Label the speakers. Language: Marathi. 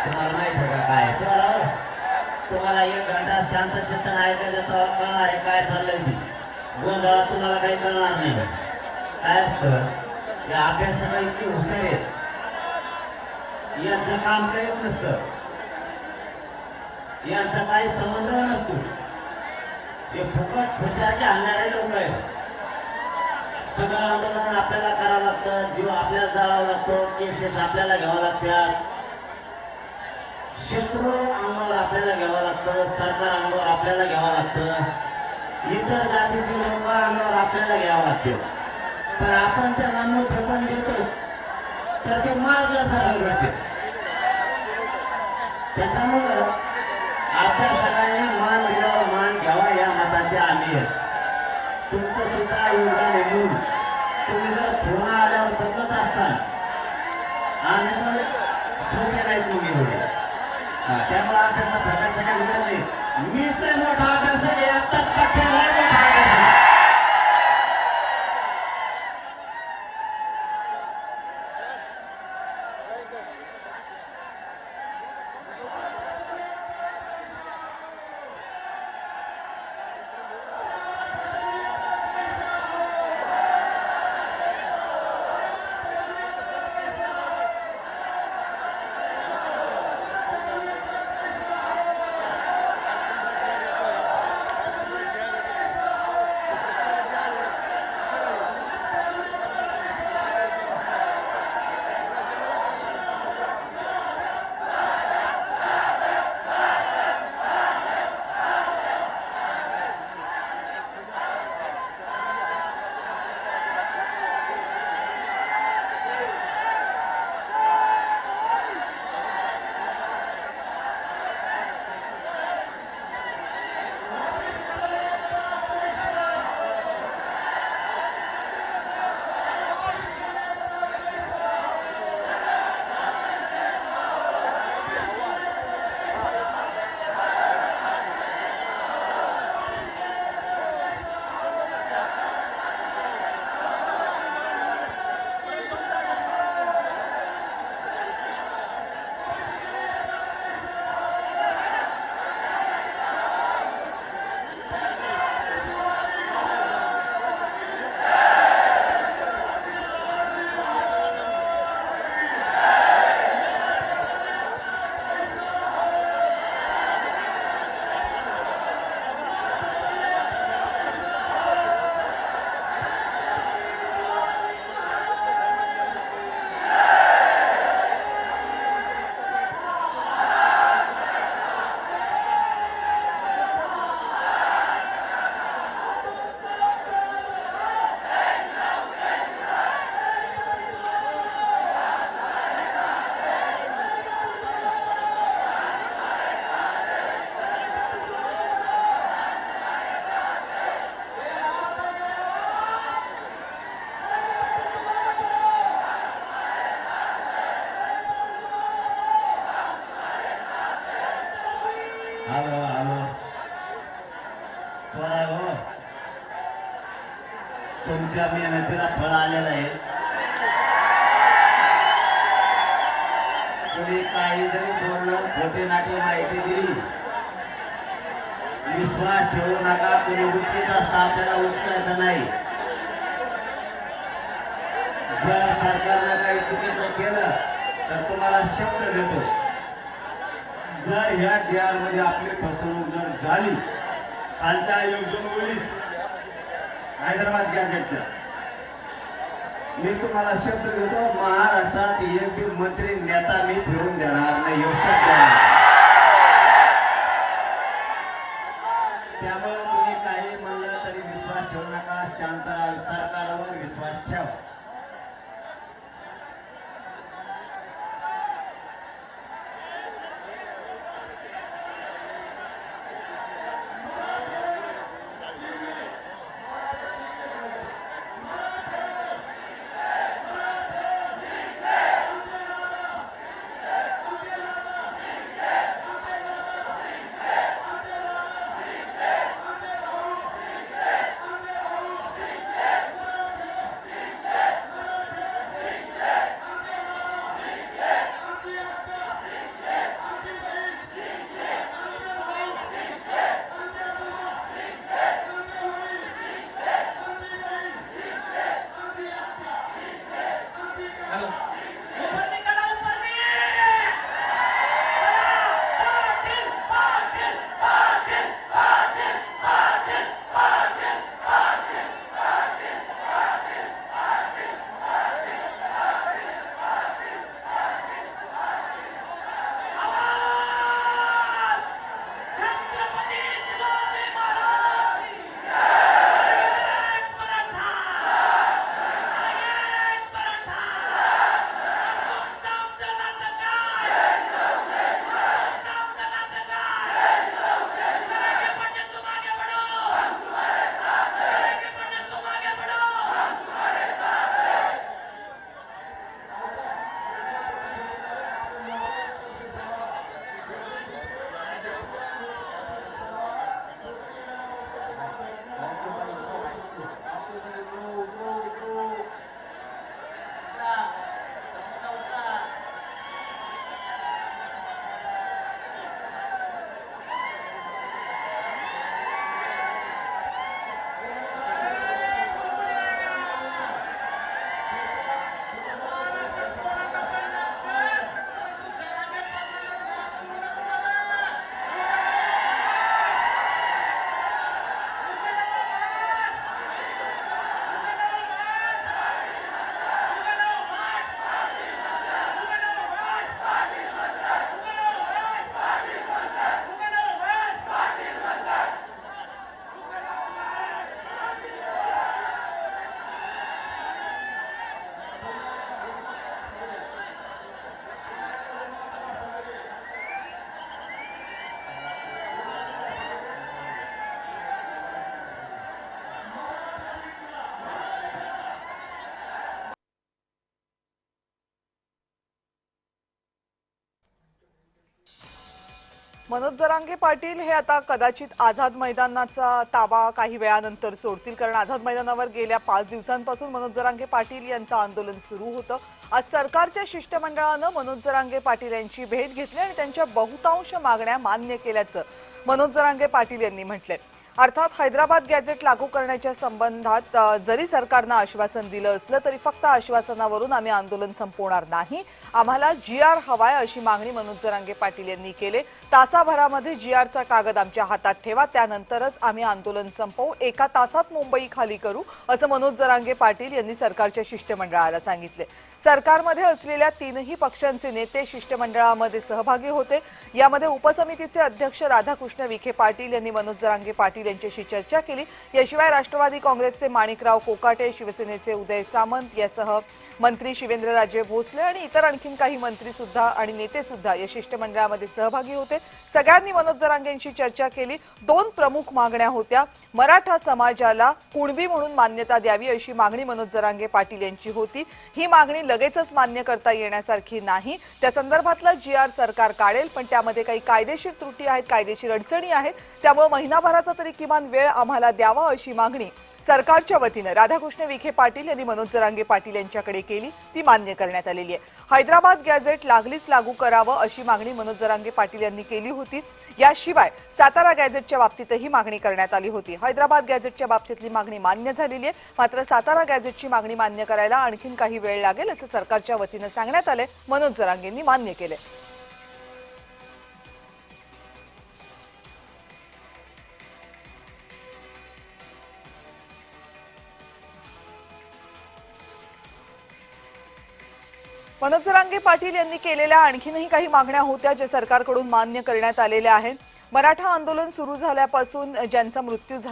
Speaker 1: तुम्हाला माहित आहे का काय तुम्हाला एक घंटा शांत चिंतन ऐकायचं तेव्हा कळणार आहे काय चाललंय ती गोंधळात तुम्हाला काही कळणार नाही काय असतं या अभ्यासाला इतकी हुशार आहेत यांचं काम काही नसतं यांचा काही संबंध नसतो हे फुकट खुशारके आणणारे लोक आहेत सगळं आंदोलन आपल्याला करावं लागतं जीव आपल्याला जाळावं लागतो केसेस आपल्याला घ्यावं लागतात शत्रू अंगावर आपल्याला घ्यावं लागतं सरकार अंगावर आपल्याला घ्यावं लागतं इतर जातीचे लोक अंगावर आपल्याला घ्यावं लागते पण आपण त्यांना मोठेपण देतो तर ते मार्गासाठी घडते त्याच्यामुळं आपल्या सगळ्यांनी मान घ्यावा या मताचे आम्ही तुमचं सुद्धा योगदान येऊन तुम्ही जर फोन आल्यावर बदलत असता आम्ही पण सोपे नाहीत मुली एवढे त्यामुळे अभ्यासात फटायचं काही विचार नाही मीच नाही मोठा अभ्यास आहे आत्ताच पक्षाला मोठा अभ्यास तुमच्या मेहनतीला फळ आलेलं आहे तुम्ही काही जरी बोललं खोटे नाटे माहिती दिली विश्वास ठेवू नका तुम्ही उचित असता आपल्याला उचलायचं नाही जर सरकारनं काही चुकीचं केलं तर तुम्हाला शब्द देतो जर ह्या JR मध्ये आपली फसवणूक जर झाली खालचा आयोग जो होईल हैदराबाद गॅजेटचा मी तुम्हाला शब्द देतो महाराष्ट्रात एक बी मंत्री नेता मी फिरून देणार नाही एवढं शब्द त्यामुळे तुम्ही काही म्हणलं तरी विश्वास ठेवू नका शांत सरकारवर विश्वास ठेवा
Speaker 2: मनोज जरांगे पाटील हे आता कदाचित आझाद मैदानाचा ताबा काही वेळानंतर सोडतील, कारण आझाद मैदानावर गेल्या 5 दिवसांपासून मनोज जरांगे पाटील यांचं आंदोलन सुरू होतं। आज सरकारच्या शिष्टमंडळानं मनोज जरांगे पाटील यांची भेट घेतली आणि त्यांच्या बहुतांश मागण्या मान्य केल्याचं मनोज जरांगे पाटील यांनी म्हटलंय। अर्थात हैदराबाद गॅझेट लागू करण्याच्या संबंधात जरी सरकारनं आश्वासन दिलं असलं तरी फक्त आश्वासनावरून आम्ही आंदोलन संपवणार नाही, आम्हाला जीआर हवाय अशी मागणी मनोज जरांगे पाटील यांनी केली। तासाभरामध्ये जीआरचा कागद आमच्या हातात ठेवा, त्यानंतरच आम्ही आंदोलन संपवू, 1 तासात मुंबई खाली करू असं मनोज जरांगे पाटील यांनी सरकारच्या शिष्टमंडळाला सांगितले। सरकारमध्ये असलेल्या 3ही पक्षांचे नेते शिष्टमंडळामध्ये सहभागी होते। यामध्ये उपसमितीचे अध्यक्ष राधाकृष्ण विखे पाटील यांनी मनोज जरांगे पाटील यांच्याशी चर्चा केली। याशिवाय राष्ट्रवादी काँग्रेसचे माणिकराव कोकाटे, शिवसेनेचे उदय सामंत यासह मंत्री शिवेंद्रराजे भोसले आणि इतर आणखीन काही मंत्री सुद्धा आणि नेते सुद्धा या शिष्टमंडळामध्ये सहभागी होते। सगळ्यांनी मनोज जरांगेंशी चर्चा केली। 2 प्रमुख मागण्या होत्या। मराठा समाजाला कुणबी म्हणून मान्यता द्यावी अशी मागणी मनोज जरांगे पाटील यांची होती। ही मागणी लगेचच मान्य करता येण्यासारखी नाही, त्या संदर्भातला जीआर सरकार काढेल, पण त्यामध्ये काही कायदेशीर त्रुटी आहेत, कायदेशीर अडचणी आहेत, त्यामुळे महिनाभराचा तरी किमान वेळ आम्हाला द्यावा अशी मागणी सरकारच्या वतीने राधाकृष्ण विखे पाटील यांनी मनोज जरांगे पाटील यांच्याकडे केली, ती मान्य करण्यात आलेली आहे। हैदराबाद गॅझेट लागलीच लागू करावं अशी मागणी मनोज जरांगे पाटील यांनी केली होती। याशिवाय सातारा गॅझेटच्या बाबतीतही मागणी करण्यात आली होती। हैदराबाद गॅझेटच्या बाबतीतली मागणी मान्य झालेली आहे, मात्र सातारा गॅझेटची मागणी मान्य करायला आणखीन काही वेळ लागेल असं सरकारच्या वतीने सांगण्यात आले। मनोज जरांगेंनी मान्य केले। मनोज जरांगे पाटील यांनी केलेल्या आणखीनही काही मागण्या होत्या ज्या सरकारकडून मान्य करण्यात आलेल्या आहेत। मराठा आंदोलन सुरू झाल्यापासून ज्यांचा मृत्यू झाला